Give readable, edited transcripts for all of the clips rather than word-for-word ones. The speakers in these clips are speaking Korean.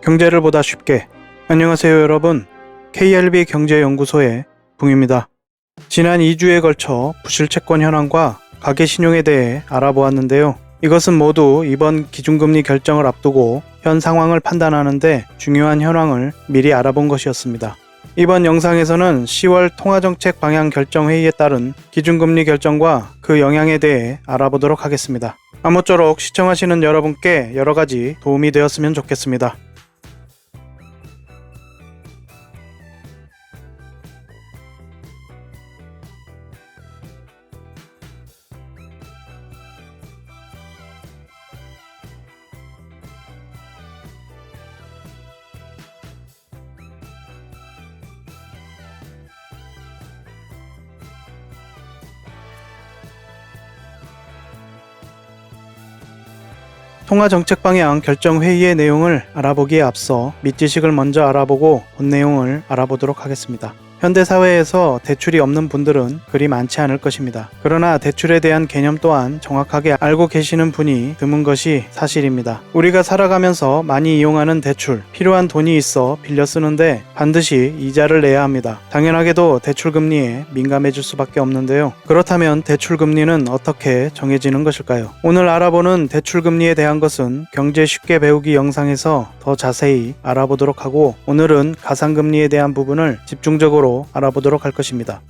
경제를 보다 쉽게. 안녕하세요 여러분, KLB 경제연구소의 붕입니다. 지난 2주에 걸쳐 부실채권 현황과 가계신용에 대해 알아보았는데요. 이것은 모두 이번 기준금리 결정을 앞두고 현 상황을 판단하는 데 중요한 현황을 미리 알아본 것이었습니다. 이번 영상에서는 10월 통화정책 방향 결정회의에 따른 기준금리 결정과 그 영향에 대해 알아보도록 하겠습니다. 아무쪼록 시청하시는 여러분께 여러가지 도움이 되었으면 좋겠습니다. 통화정책방향 결정회의의 내용을 알아보기에 앞서 밑지식을 먼저 알아보고 본 내용을 알아보도록 하겠습니다. 현대사회에서 대출이 없는 분들은 그리 많지 않을 것입니다. 그러나 대출에 대한 개념 또한 정확하게 알고 계시는 분이 드문 것이 사실입니다. 우리가 살아가면서 많이 이용하는 대출, 필요한 돈이 있어 빌려 쓰는데 반드시 이자를 내야 합니다. 당연하게도 대출금리에 민감해질 수밖에 없는데요. 그렇다면 대출금리는 어떻게 정해지는 것일까요? 오늘 알아보는 대출금리에 대한 것은 경제 쉽게 배우기 영상에서 더 자세히 알아보도록 하고, 오늘은 가상금리에 대한 부분을 집중적으로 알아보도록 할 것입니다.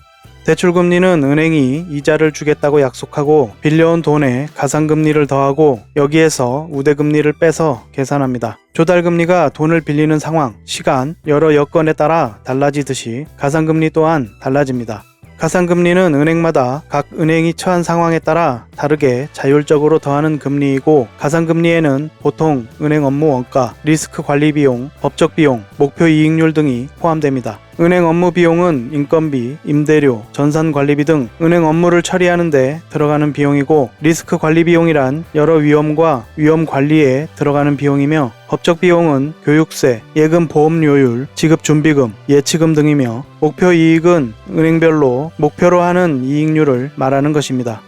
대출금리는 은행이 이자를 주겠다고 약속하고 빌려온 돈에 가상금리를 더하고 여기에서 우대금리를 빼서 계산합니다. 조달금리가 돈을 빌리는 상황, 시간, 여러 여건에 따라 달라지듯이 가상금리 또한 달라집니다. 가상금리는 은행마다 각 은행이 처한 상황에 따라 다르게 자율적으로 더하는 금리이고, 가상금리에는 보통 은행 업무 원가, 리스크 관리 비용, 법적 비용, 목표 이익률 등이 포함됩니다. 은행 업무 비용은 인건비, 임대료, 전산 관리비 등 은행 업무를 처리하는 데 들어가는 비용이고, 리스크 관리 비용이란 여러 위험과 위험 관리에 들어가는 비용이며, 법적 비용은 교육세, 예금 보험료율, 지급준비금, 예치금 등이며, 목표 이익은 은행별로 목표로 하는 이익률을 말하는 것입니다.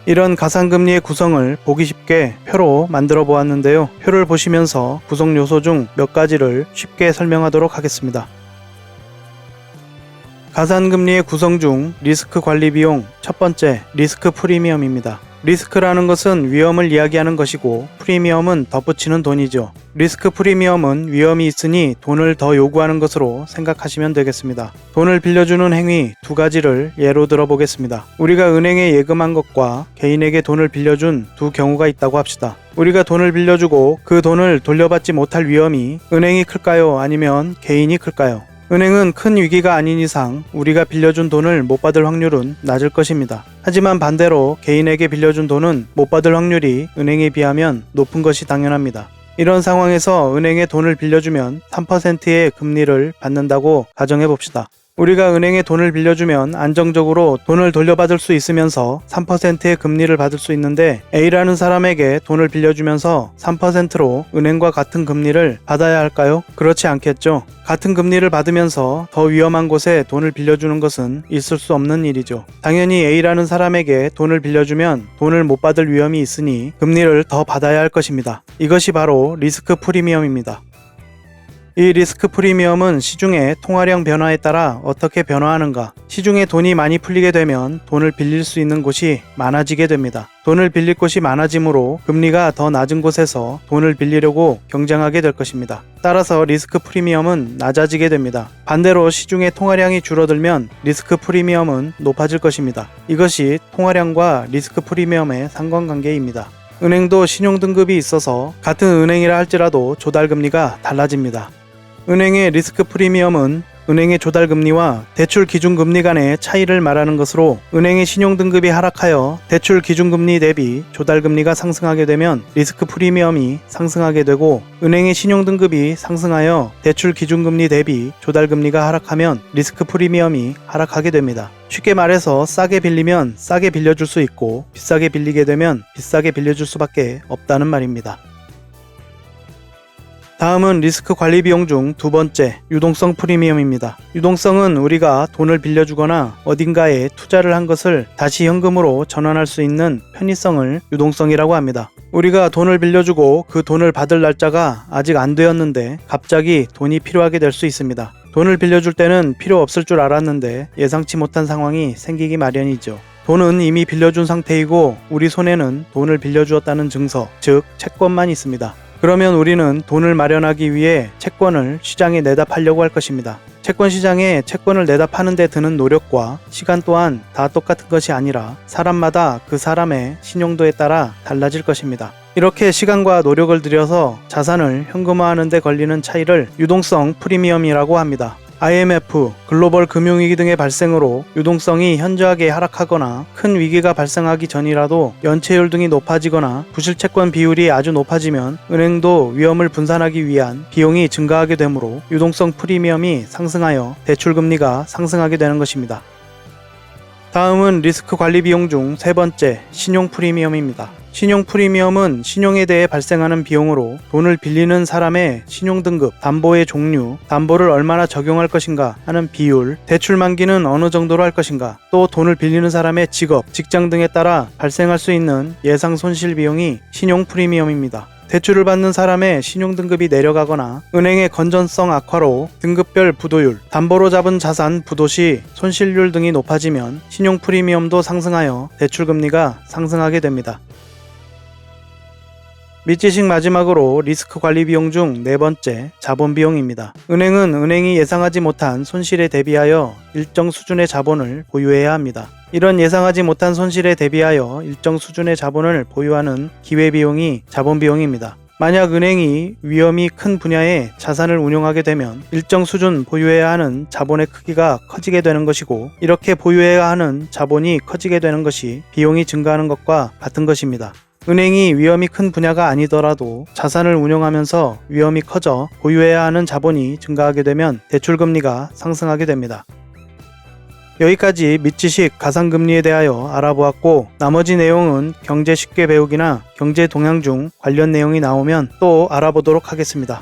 이런 가상금리의 구성을 보기 쉽게 표로 만들어 보았는데요. 표를 보시면서 구성 요소 중 몇 가지를 쉽게 설명하도록 하겠습니다. 가상금리의 구성 중 리스크 관리 비용, 첫 번째, 리스크 프리미엄입니다. 리스크라는 것은 위험을 이야기하는 것이고, 프리미엄은 덧붙이는 돈이죠. 리스크 프리미엄은 위험이 있으니 돈을 더 요구하는 것으로 생각하시면 되겠습니다. 돈을 빌려주는 행위 두 가지를 예로 들어보겠습니다. 우리가 은행에 예금한 것과 개인에게 돈을 빌려준 두 경우가 있다고 합시다. 우리가 돈을 빌려주고 그 돈을 돌려받지 못할 위험이 은행이 클까요? 아니면 개인이 클까요? 은행은 큰 위기가 아닌 이상 우리가 빌려준 돈을 못 받을 확률은 낮을 것입니다. 하지만 반대로 개인에게 빌려준 돈은 못 받을 확률이 은행에 비하면 높은 것이 당연합니다. 이런 상황에서 은행에 돈을 빌려주면 3%의 금리를 받는다고 가정해 봅시다. 우리가 은행에 돈을 빌려주면 안정적으로 돈을 돌려받을 수 있으면서 3%의 금리를 받을 수 있는데, A라는 사람에게 돈을 빌려주면서 3%로 은행과 같은 금리를 받아야 할까요? 그렇지 않겠죠. 같은 금리를 받으면서 더 위험한 곳에 돈을 빌려주는 것은 있을 수 없는 일이죠. 당연히 A라는 사람에게 돈을 빌려주면 돈을 못 받을 위험이 있으니 금리를 더 받아야 할 것입니다. 이것이 바로 리스크 프리미엄입니다. 이 리스크 프리미엄은 시중의 통화량 변화에 따라 어떻게 변화하는가, 시중에 돈이 많이 풀리게 되면 돈을 빌릴 수 있는 곳이 많아지게 됩니다. 돈을 빌릴 곳이 많아지므로 금리가 더 낮은 곳에서 돈을 빌리려고 경쟁하게 될 것입니다. 따라서 리스크 프리미엄은 낮아지게 됩니다. 반대로 시중의 통화량이 줄어들면 리스크 프리미엄은 높아질 것입니다. 이것이 통화량과 리스크 프리미엄의 상관관계입니다. 은행도 신용등급이 있어서 같은 은행이라 할지라도 조달금리가 달라집니다. 은행의 리스크 프리미엄은 은행의 조달금리와 대출 기준금리 간의 차이를 말하는 것으로 은행의 신용등급이 하락하여 대출 기준금리 대비 조달금리가 상승하게 되면 리스크 프리미엄이 상승하게 되고 은행의 신용등급이 상승하여 대출 기준금리 대비 조달금리가 하락하면 리스크 프리미엄이 하락하게 됩니다. 쉽게 말해서 싸게 빌리면 싸게 빌려줄 수 있고 비싸게 빌리게 되면 비싸게 빌려줄 수밖에 없다는 말입니다. 다음은 리스크 관리 비용 중 두 번째, 유동성 프리미엄입니다. 유동성은 우리가 돈을 빌려주거나 어딘가에 투자를 한 것을 다시 현금으로 전환할 수 있는 편의성을 유동성이라고 합니다. 우리가 돈을 빌려주고 그 돈을 받을 날짜가 아직 안 되었는데 갑자기 돈이 필요하게 될 수 있습니다. 돈을 빌려줄 때는 필요 없을 줄 알았는데 예상치 못한 상황이 생기기 마련이죠. 돈은 이미 빌려준 상태이고 우리 손에는 돈을 빌려주었다는 증서, 즉 채권만 있습니다. 그러면 우리는 돈을 마련하기 위해 채권을 시장에 내다 팔려고 할 것입니다. 채권 시장에 채권을 내다 파는 데 드는 노력과 시간 또한 다 똑같은 것이 아니라 사람마다 그 사람의 신용도에 따라 달라질 것입니다. 이렇게 시간과 노력을 들여서 자산을 현금화하는 데 걸리는 차이를 유동성 프리미엄이라고 합니다. IMF, 글로벌 금융위기 등의 발생으로 유동성이 현저하게 하락하거나 큰 위기가 발생하기 전이라도 연체율 등이 높아지거나 부실채권 비율이 아주 높아지면 은행도 위험을 분산하기 위한 비용이 증가하게 되므로 유동성 프리미엄이 상승하여 대출금리가 상승하게 되는 것입니다. 다음은 리스크 관리 비용 중 세 번째, 신용 프리미엄입니다. 신용 프리미엄은 신용에 대해 발생하는 비용으로 돈을 빌리는 사람의 신용등급, 담보의 종류, 담보를 얼마나 적용할 것인가 하는 비율, 대출 만기는 어느 정도로 할 것인가, 또 돈을 빌리는 사람의 직업, 직장 등에 따라 발생할 수 있는 예상 손실 비용이 신용 프리미엄입니다. 대출을 받는 사람의 신용등급이 내려가거나 은행의 건전성 악화로 등급별 부도율, 담보로 잡은 자산 부도시 손실률 등이 높아지면 신용 프리미엄도 상승하여 대출금리가 상승하게 됩니다. 밑지식 마지막으로 리스크 관리 비용 중 네 번째, 자본 비용입니다. 은행은 은행이 예상하지 못한 손실에 대비하여 일정 수준의 자본을 보유해야 합니다. 이런 예상하지 못한 손실에 대비하여 일정 수준의 자본을 보유하는 기회비용이 자본비용입니다. 만약 은행이 위험이 큰 분야에 자산을 운용하게 되면 일정 수준 보유해야 하는 자본의 크기가 커지게 되는 것이고 이렇게 보유해야 하는 자본이 커지게 되는 것이 비용이 증가하는 것과 같은 것입니다. 은행이 위험이 큰 분야가 아니더라도 자산을 운용하면서 위험이 커져 보유해야 하는 자본이 증가하게 되면 대출금리가 상승하게 됩니다. 여기까지 밑지식 가상금리에 대하여 알아보았고 나머지 내용은 경제 쉽게 배우기나 경제 동향 중 관련 내용이 나오면 또 알아보도록 하겠습니다.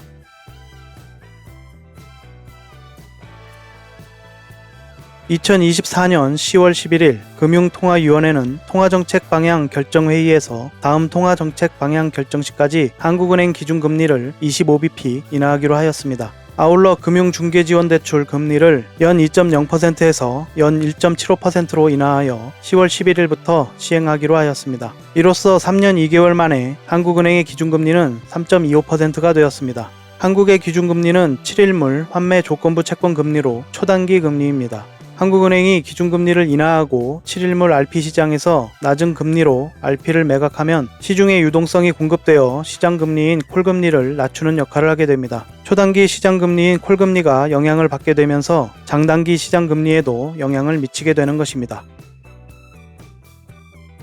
2024년 10월 11일 금융통화위원회는 통화정책 방향 결정회의에서 다음 통화정책 방향 결정 시까지 한국은행 기준금리를 25bp 인하하기로 하였습니다. 아울러 금융중개지원대출 금리를 연 2.0%에서 연 1.75%로 인하하여 10월 11일부터 시행하기로 하였습니다. 이로써 3년 2개월 만에 한국은행의 기준금리는 3.25%가 되었습니다. 한국의 기준금리는 7일물 환매 조건부 채권 금리로 초단기 금리입니다. 한국은행이 기준금리를 인하하고 7일물 RP 시장에서 낮은 금리로 RP를 매각하면 시중에 유동성이 공급되어 시장금리인 콜금리를 낮추는 역할을 하게 됩니다. 초단기 시장금리인 콜금리가 영향을 받게 되면서 장단기 시장금리에도 영향을 미치게 되는 것입니다.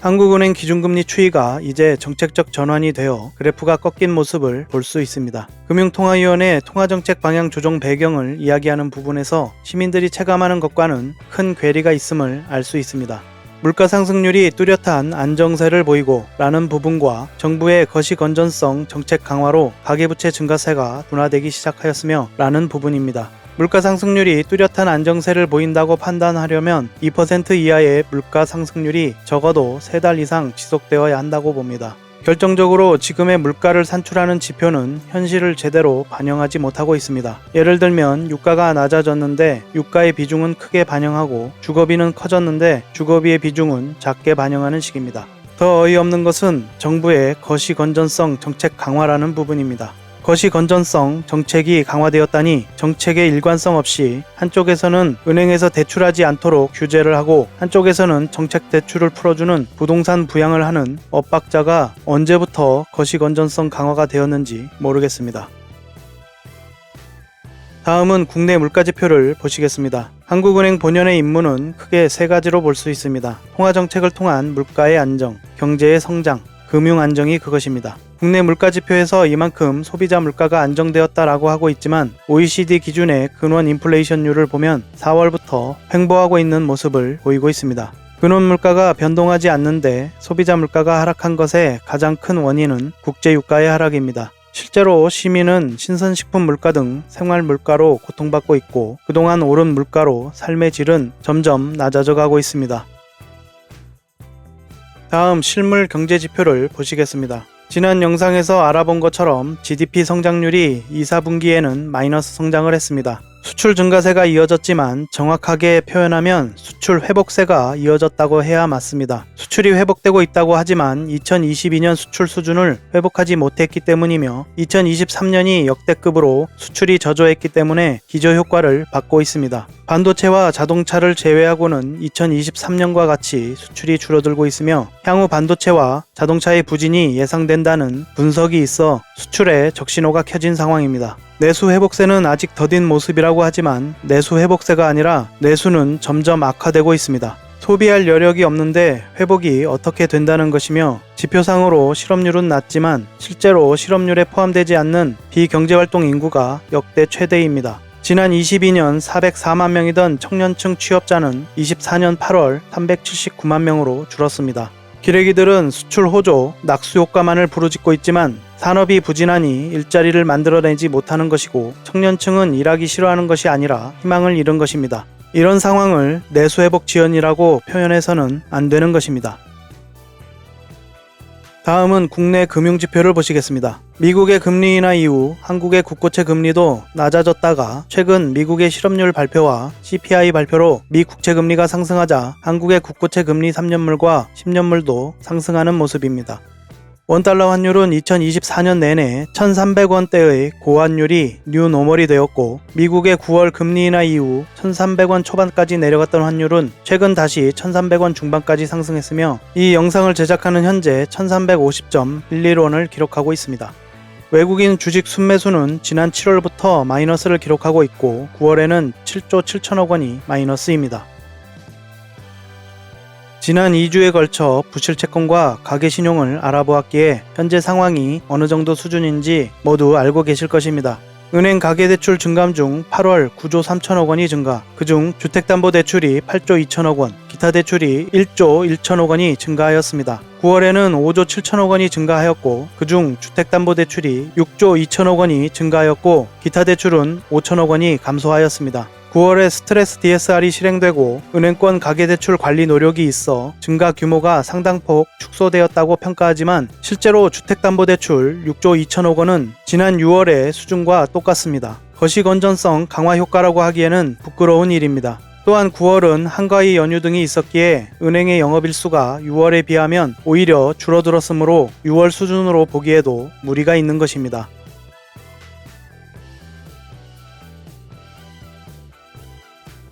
한국은행 기준금리 추이가 이제 정책적 전환이 되어 그래프가 꺾인 모습을 볼 수 있습니다. 금융통화위원회 통화정책 방향 조정 배경을 이야기하는 부분에서 시민들이 체감하는 것과는 큰 괴리가 있음을 알 수 있습니다. 물가 상승률이 뚜렷한 안정세를 보이고 라는 부분과 정부의 거시건전성 정책 강화로 가계부채 증가세가 둔화되기 시작하였으며 라는 부분입니다. 물가 상승률이 뚜렷한 안정세를 보인다고 판단하려면 2% 이하의 물가 상승률이 적어도 3달 이상 지속되어야 한다고 봅니다. 결정적으로 지금의 물가를 산출하는 지표는 현실을 제대로 반영하지 못하고 있습니다. 예를 들면 유가가 낮아졌는데 유가의 비중은 크게 반영하고 주거비는 커졌는데 주거비의 비중은 작게 반영하는 식입니다. 더 어이없는 것은 정부의 거시건전성 정책 강화라는 부분입니다. 거시건전성 정책이 강화되었다니 정책의 일관성 없이 한쪽에서는 은행에서 대출하지 않도록 규제를 하고 한쪽에서는 정책 대출을 풀어주는 부동산 부양을 하는 엇박자가 언제부터 거시건전성 강화가 되었는지 모르겠습니다. 다음은 국내 물가지표를 보시겠습니다. 한국은행 본연의 임무는 크게 세 가지로 볼 수 있습니다. 통화정책을 통한 물가의 안정, 경제의 성장, 금융 안정이 그것입니다. 국내 물가지표에서 이만큼 소비자 물가가 안정되었다라고 하고 있지만 OECD 기준의 근원 인플레이션율을 보면 4월부터 횡보하고 있는 모습을 보이고 있습니다. 근원 물가가 변동하지 않는데 소비자 물가가 하락한 것의 가장 큰 원인은 국제유가의 하락입니다. 실제로 시민은 신선식품 물가 등 생활 물가로 고통받고 있고 그동안 오른 물가로 삶의 질은 점점 낮아져 가고 있습니다. 다음 실물 경제 지표를 보시겠습니다. 지난 영상에서 알아본 것처럼 GDP 성장률이 2, 4분기에는 마이너스 성장을 했습니다. 수출 증가세가 이어졌지만 정확하게 표현하면 수출 회복세가 이어졌다고 해야 맞습니다. 수출이 회복되고 있다고 하지만 2022년 수출 수준을 회복하지 못했기 때문이며 2023년이 역대급으로 수출이 저조했기 때문에 기저효과를 받고 있습니다. 반도체와 자동차를 제외하고는 2023년과 같이 수출이 줄어들고 있으며 향후 반도체와 자동차의 부진이 예상된다는 분석이 있어 수출에 적신호가 켜진 상황입니다. 내수 회복세는 아직 더딘 모습이라고 하지만 내수 회복세가 아니라 내수는 점점 악화되고 있습니다. 소비할 여력이 없는데 회복이 어떻게 된다는 것이며 지표상으로 실업률은 낮지만 실제로 실업률에 포함되지 않는 비경제활동 인구가 역대 최대입니다. 지난 22년 404만 명이던 청년층 취업자는 24년 8월 379만 명으로 줄었습니다. 기레기들은 수출 호조, 낙수 효과만을 부르짖고 있지만 산업이 부진하니 일자리를 만들어내지 못하는 것이고 청년층은 일하기 싫어하는 것이 아니라 희망을 잃은 것입니다. 이런 상황을 내수회복 지연이라고 표현해서는 안 되는 것입니다. 다음은 국내 금융지표를 보시겠습니다. 미국의 금리 인하 이후 한국의 국고채 금리도 낮아졌다가 최근 미국의 실업률 발표와 CPI 발표로 미 국채 금리가 상승하자 한국의 국고채 금리 3년물과 10년물도 상승하는 모습입니다. 원달러 환율은 2024년 내내 1,300원대의 고환율이 뉴노멀이 되었고 미국의 9월 금리 인하 이후 1,300원 초반까지 내려갔던 환율은 최근 다시 1,300원 중반까지 상승했으며 이 영상을 제작하는 현재 1,350.11원을 기록하고 있습니다. 외국인 주식 순매수는 지난 7월부터 마이너스를 기록하고 있고 9월에는 7조 7천억 원이 마이너스입니다. 지난 2주에 걸쳐 부실채권과 가계신용을 알아보았기에 현재 상황이 어느 정도 수준인지 모두 알고 계실 것입니다. 은행 가계대출 증감 중 8월 9조 3천억 원이 증가, 그중 주택담보대출이 8조 2천억 원, 기타 대출이 1조 1천억 원이 증가하였습니다. 9월에는 5조 7천억 원이 증가하였고 그중 주택담보대출이 6조 2천억 원이 증가하였고 기타 대출은 5천억 원이 감소하였습니다. 9월에 스트레스 DSR이 실행되고 은행권 가계대출 관리 노력이 있어 증가 규모가 상당폭 축소되었다고 평가하지만 실제로 주택담보대출 6조 2천억 원은 지난 6월의 수준과 똑같습니다. 거시건전성 강화 효과라고 하기에는 부끄러운 일입니다. 또한 9월은 한가위 연휴 등이 있었기에 은행의 영업일수가 6월에 비하면 오히려 줄어들었으므로 6월 수준으로 보기에도 무리가 있는 것입니다.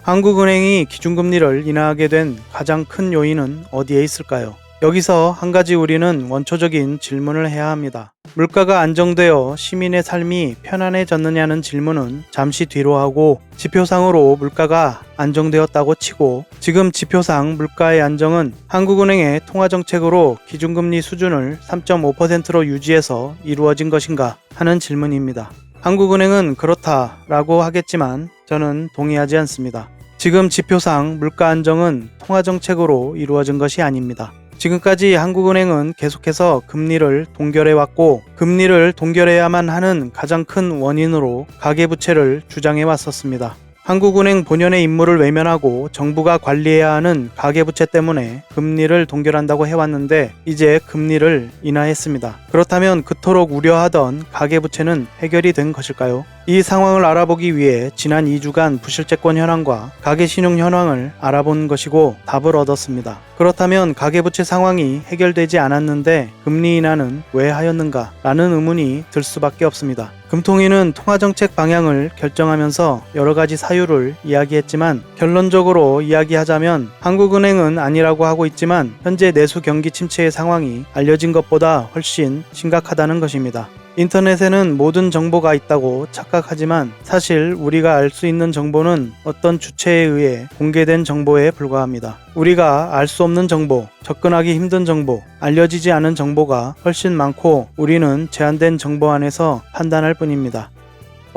한국은행이 기준금리를 인하하게 된 가장 큰 요인은 어디에 있을까요? 여기서 한 가지 우리는 원초적인 질문을 해야 합니다. 물가가 안정되어 시민의 삶이 편안해졌느냐는 질문은 잠시 뒤로 하고 지표상으로 물가가 안정되었다고 치고 지금 지표상 물가의 안정은 한국은행의 통화정책으로 기준금리 수준을 3.5%로 유지해서 이루어진 것인가 하는 질문입니다. 한국은행은 그렇다라고 하겠지만 저는 동의하지 않습니다. 지금 지표상 물가 안정은 통화정책으로 이루어진 것이 아닙니다. 지금까지 한국은행은 계속해서 금리를 동결해왔고 금리를 동결해야만 하는 가장 큰 원인으로 가계부채를 주장해 왔었습니다. 한국은행 본연의 임무를 외면하고 정부가 관리해야 하는 가계부채 때문에 금리를 동결한다고 해왔는데 이제 금리를 인하했습니다. 그렇다면 그토록 우려하던 가계부채는 해결이 된 것일까요? 이 상황을 알아보기 위해 지난 2주간 부실채권 현황과 가계신용 현황을 알아본 것이고 답을 얻었습니다. 그렇다면 가계부채 상황이 해결되지 않았는데 금리 인하는 왜 하였는가? 라는 의문이 들 수밖에 없습니다. 금통위는 통화정책 방향을 결정하면서 여러 가지 사유를 이야기했지만 결론적으로 이야기하자면 한국은행은 아니라고 하고 있지만 현재 내수 경기 침체의 상황이 알려진 것보다 훨씬 심각하다는 것입니다. 인터넷에는 모든 정보가 있다고 착각하지만 사실 우리가 알 수 있는 정보는 어떤 주체에 의해 공개된 정보에 불과합니다. 우리가 알 수 없는 정보, 접근하기 힘든 정보, 알려지지 않은 정보가 훨씬 많고 우리는 제한된 정보 안에서 판단할 뿐입니다.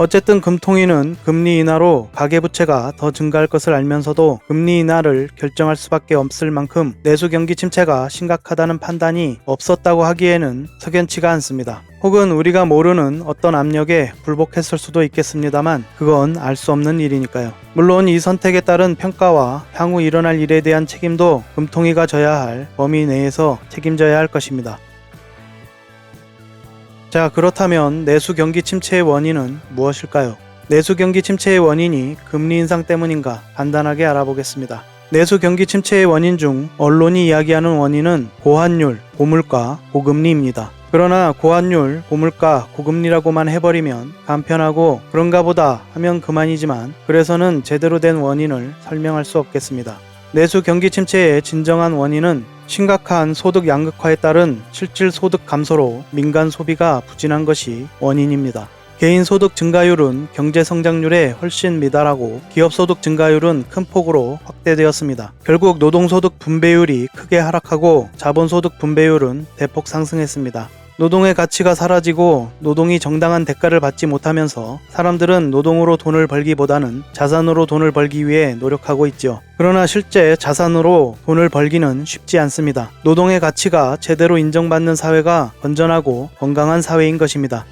어쨌든 금통위는 금리 인하로 가계부채가 더 증가할 것을 알면서도 금리 인하를 결정할 수밖에 없을 만큼 내수 경기 침체가 심각하다는 판단이 없었다고 하기에는 석연치가 않습니다. 혹은 우리가 모르는 어떤 압력에 굴복했을 수도 있겠습니다만 그건 알 수 없는 일이니까요. 물론 이 선택에 따른 평가와 향후 일어날 일에 대한 책임도 금통위가 져야 할 범위 내에서 책임져야 할 것입니다. 자, 그렇다면 내수 경기 침체의 원인은 무엇일까요? 내수 경기 침체의 원인이 금리 인상 때문인가 간단하게 알아보겠습니다. 내수 경기 침체의 원인 중 언론이 이야기하는 원인은 고환율, 고물가, 고금리입니다. 그러나 고환율, 고물가, 고금리라고만 해버리면 간편하고 그런가 보다 하면 그만이지만 그래서는 제대로 된 원인을 설명할 수 없겠습니다. 내수 경기 침체의 진정한 원인은 심각한 소득 양극화에 따른 실질 소득 감소로 민간 소비가 부진한 것이 원인입니다. 개인 소득 증가율은 경제 성장률에 훨씬 미달하고 기업 소득 증가율은 큰 폭으로 확대되었습니다. 결국 노동소득 분배율이 크게 하락하고 자본소득 분배율은 대폭 상승했습니다. 노동의 가치가 사라지고 노동이 정당한 대가를 받지 못하면서 사람들은 노동으로 돈을 벌기보다는 자산으로 돈을 벌기 위해 노력하고 있죠. 그러나 실제 자산으로 돈을 벌기는 쉽지 않습니다. 노동의 가치가 제대로 인정받는 사회가 건전하고 건강한 사회인 것입니다.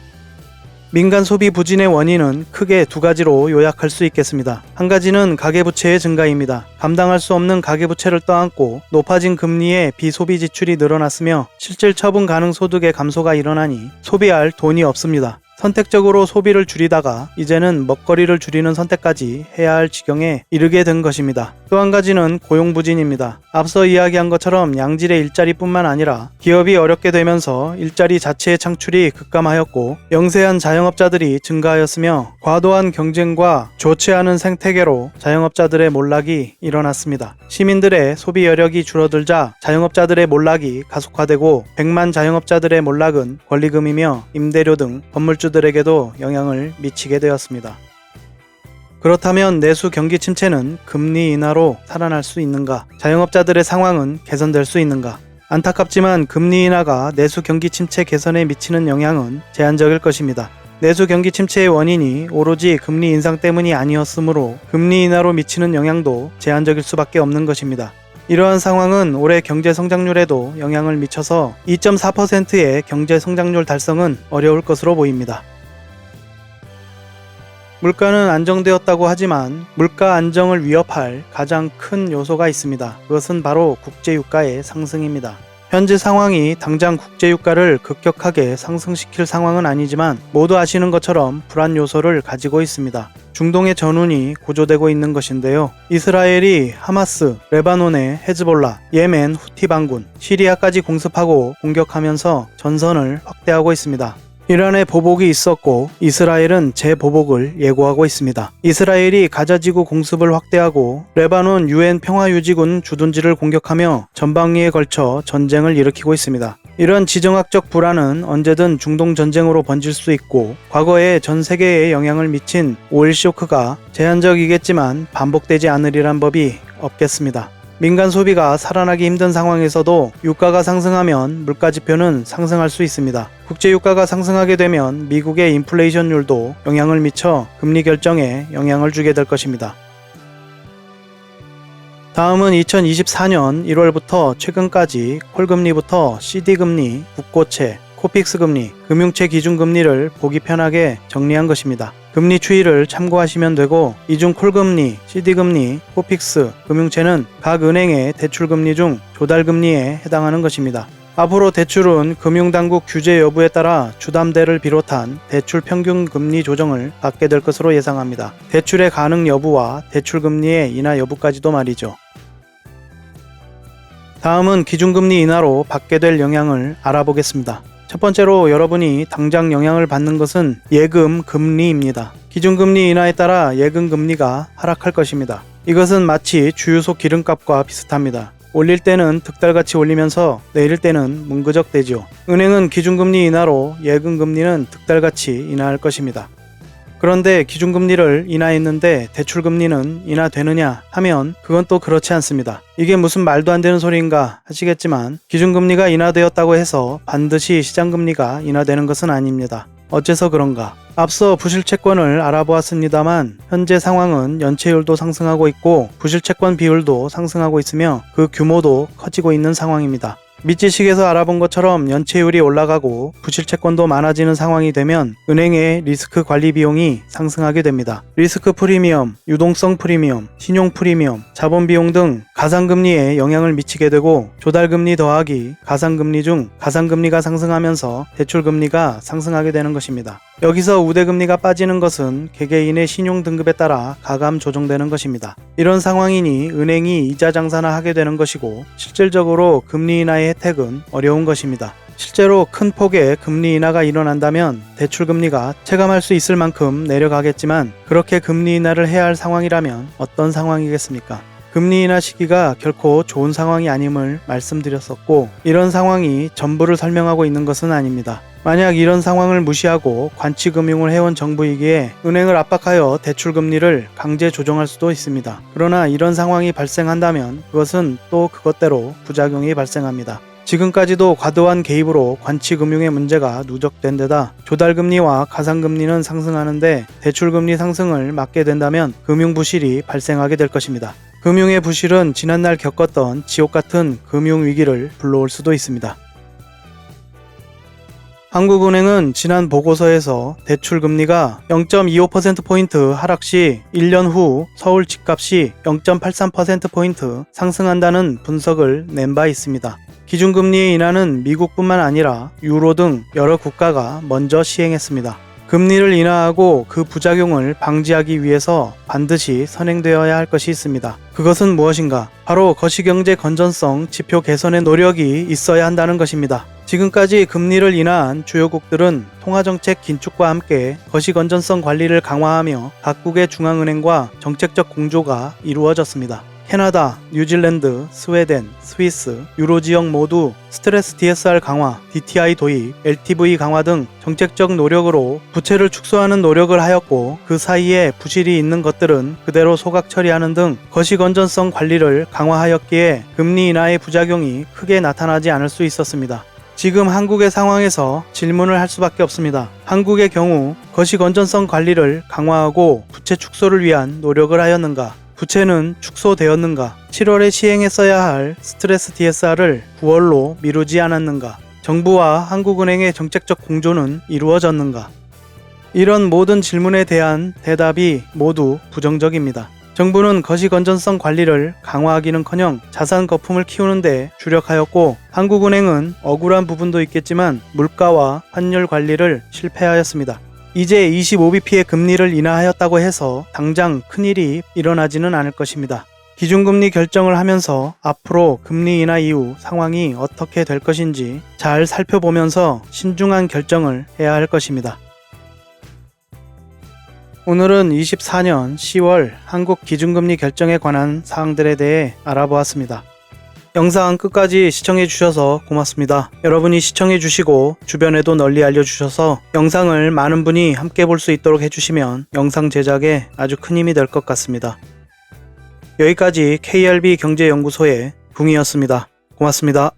민간 소비 부진의 원인은 크게 두 가지로 요약할 수 있겠습니다. 한 가지는 가계부채의 증가입니다. 감당할 수 없는 가계부채를 떠안고 높아진 금리에 비소비 지출이 늘어났으며 실질 처분 가능 소득의 감소가 일어나니 소비할 돈이 없습니다. 선택적으로 소비를 줄이다가 이제는 먹거리를 줄이는 선택까지 해야 할 지경에 이르게 된 것입니다. 또 한 가지는 고용부진입니다. 앞서 이야기한 것처럼 양질의 일자리뿐만 아니라 기업이 어렵게 되면서 일자리 자체의 창출이 급감하였고 영세한 자영업자들이 증가하였으며 과도한 경쟁과 좋지 않은 생태계로 자영업자들의 몰락이 일어났습니다. 시민들의 소비 여력이 줄어들자 자영업자들의 몰락이 가속화되고 100만 자영업자들의 몰락은 권리금이며 임대료 등 건물주들에게도 영향을 미치게 되었습니다. 그렇다면 내수 경기 침체는 금리 인하로 살아날 수 있는가? 자영업자들의 상황은 개선될 수 있는가? 안타깝지만 금리 인하가 내수 경기 침체 개선에 미치는 영향은 제한적일 것입니다. 내수 경기 침체의 원인이 오로지 금리 인상 때문이 아니었으므로 금리 인하로 미치는 영향도 제한적일 수밖에 없는 것입니다. 이러한 상황은 올해 경제 성장률에도 영향을 미쳐서 2.4%의 경제 성장률 달성은 어려울 것으로 보입니다. 물가는 안정되었다고 하지만 물가 안정을 위협할 가장 큰 요소가 있습니다. 그것은 바로 국제유가의 상승입니다. 현재 상황이 당장 국제유가를 급격하게 상승시킬 상황은 아니지만 모두 아시는 것처럼 불안 요소를 가지고 있습니다. 중동의 전운이 고조되고 있는 것인데요. 이스라엘이 하마스, 레바논의 헤즈볼라, 예멘 후티 반군, 시리아까지 공습하고 공격하면서 전선을 확대하고 있습니다. 이란의 보복이 있었고 이스라엘은 재보복을 예고하고 있습니다. 이스라엘이 가자지구 공습을 확대하고 레바논 UN 평화유지군 주둔지를 공격하며 전방위에 걸쳐 전쟁을 일으키고 있습니다. 이런 지정학적 불안은 언제든 중동 전쟁으로 번질 수 있고 과거에 전 세계에 영향을 미친 오일 쇼크가 제한적이겠지만 반복되지 않으리란 법이 없겠습니다. 민간 소비가 살아나기 힘든 상황에서도 유가가 상승하면 물가지표는 상승할 수 있습니다. 국제유가가 상승하게 되면 미국의 인플레이션율도 영향을 미쳐 금리 결정에 영향을 주게 될 것입니다. 다음은 2024년 1월부터 최근까지 콜금리부터 CD금리, 국고채, 코픽스금리, 금융채 기준금리를 보기 편하게 정리한 것입니다. 금리 추이를 참고하시면 되고 이 중 콜금리, CD금리, 코픽스, 금융채는 각 은행의 대출금리 중 조달금리에 해당하는 것입니다. 앞으로 대출은 금융당국 규제 여부에 따라 주담대를 비롯한 대출 평균 금리 조정을 받게 될 것으로 예상합니다. 대출의 가능 여부와 대출금리의 인하 여부까지도 말이죠. 다음은 기준금리 인하로 받게 될 영향을 알아보겠습니다. 첫 번째로 여러분이 당장 영향을 받는 것은 예금 금리입니다. 기준금리 인하에 따라 예금 금리가 하락할 것입니다. 이것은 마치 주유소 기름값과 비슷합니다. 올릴 때는 득달같이 올리면서 내릴 때는 문그적되죠. 은행은 기준금리 인하로 예금금리는 득달같이 인하할 것입니다. 그런데 기준금리를 인하했는데 대출금리는 인하되느냐 하면 그건 또 그렇지 않습니다. 이게 무슨 말도 안 되는 소리인가 하시겠지만 기준금리가 인하되었다고 해서 반드시 시장금리가 인하되는 것은 아닙니다. 어째서 그런가? 앞서 부실채권을 알아보았습니다만 현재 상황은 연체율도 상승하고 있고 부실채권 비율도 상승하고 있으며 그 규모도 커지고 있는 상황입니다. 미찌식에서 알아본 것처럼 연체율이 올라가고 부실채권도 많아지는 상황이 되면 은행의 리스크 관리 비용이 상승하게 됩니다. 리스크 프리미엄, 유동성 프리미엄, 신용 프리미엄, 자본 비용 등 가상금리에 영향을 미치게 되고 조달금리 더하기 가상금리 중 가상금리가 상승하면서 대출금리가 상승하게 되는 것입니다. 여기서 우대금리가 빠지는 것은 개개인의 신용 등급에 따라 가감 조정되는 것입니다. 이런 상황이니 은행이 이자 장사나 하게 되는 것이고 실질적으로 금리 인하의 혜택은 어려운 것입니다. 실제로 큰 폭의 금리 인하가 일어난다면 대출금리가 체감할 수 있을 만큼 내려가겠지만 그렇게 금리 인하를 해야 할 상황이라면 어떤 상황이겠습니까? 금리 인하 시기가 결코 좋은 상황이 아님을 말씀드렸었고 이런 상황이 전부를 설명하고 있는 것은 아닙니다. 만약 이런 상황을 무시하고 관치금융을 해온 정부이기에 은행을 압박하여 대출금리를 강제 조정할 수도 있습니다. 그러나 이런 상황이 발생한다면 그것은 또 그것대로 부작용이 발생합니다. 지금까지도 과도한 개입으로 관치금융의 문제가 누적된 데다 조달금리와 가상금리는 상승하는데 대출금리 상승을 막게 된다면 금융부실이 발생하게 될 것입니다. 금융의 부실은 지난날 겪었던 지옥같은 금융위기를 불러올 수도 있습니다. 한국은행은 지난 보고서에서 대출금리가 0.25%포인트 하락 시 1년 후 서울 집값이 0.83%포인트 상승한다는 분석을 낸 바 있습니다. 기준금리의 인하는 미국뿐만 아니라 유로 등 여러 국가가 먼저 시행했습니다. 금리를 인하하고 그 부작용을 방지하기 위해서 반드시 선행되어야 할 것이 있습니다. 그것은 무엇인가? 바로 거시경제 건전성 지표 개선의 노력이 있어야 한다는 것입니다. 지금까지 금리를 인하한 주요국들은 통화정책 긴축과 함께 거시건전성 관리를 강화하며 각국의 중앙은행과 정책적 공조가 이루어졌습니다. 캐나다, 뉴질랜드, 스웨덴, 스위스, 유로지역 모두 스트레스 DSR 강화, DTI 도입, LTV 강화 등 정책적 노력으로 부채를 축소하는 노력을 하였고 그 사이에 부실이 있는 것들은 그대로 소각 처리하는 등 거시건전성 관리를 강화하였기에 금리 인하의 부작용이 크게 나타나지 않을 수 있었습니다. 지금 한국의 상황에서 질문을 할 수밖에 없습니다. 한국의 경우 거시건전성 관리를 강화하고 부채 축소를 위한 노력을 하였는가? 부채는 축소되었는가? 7월에 시행했어야 할 스트레스 DSR을 9월로 미루지 않았는가? 정부와 한국은행의 정책적 공조는 이루어졌는가? 이런 모든 질문에 대한 대답이 모두 부정적입니다. 정부는 거시건전성 관리를 강화하기는커녕 자산 거품을 키우는 데 주력하였고 한국은행은 억울한 부분도 있겠지만 물가와 환율 관리를 실패하였습니다. 이제 25bp의 금리를 인하하였다고 해서 당장 큰일이 일어나지는 않을 것입니다. 기준금리 결정을 하면서 앞으로 금리 인하 이후 상황이 어떻게 될 것인지 잘 살펴보면서 신중한 결정을 해야 할 것입니다. 오늘은 24년 10월 한국 기준금리 결정에 관한 사항들에 대해 알아보았습니다. 영상 끝까지 시청해주셔서 고맙습니다. 여러분이 시청해주시고 주변에도 널리 알려주셔서 영상을 많은 분이 함께 볼 수 있도록 해주시면 영상 제작에 아주 큰 힘이 될 것 같습니다. 여기까지 KRB 경제연구소의 붕이었습니다. 고맙습니다.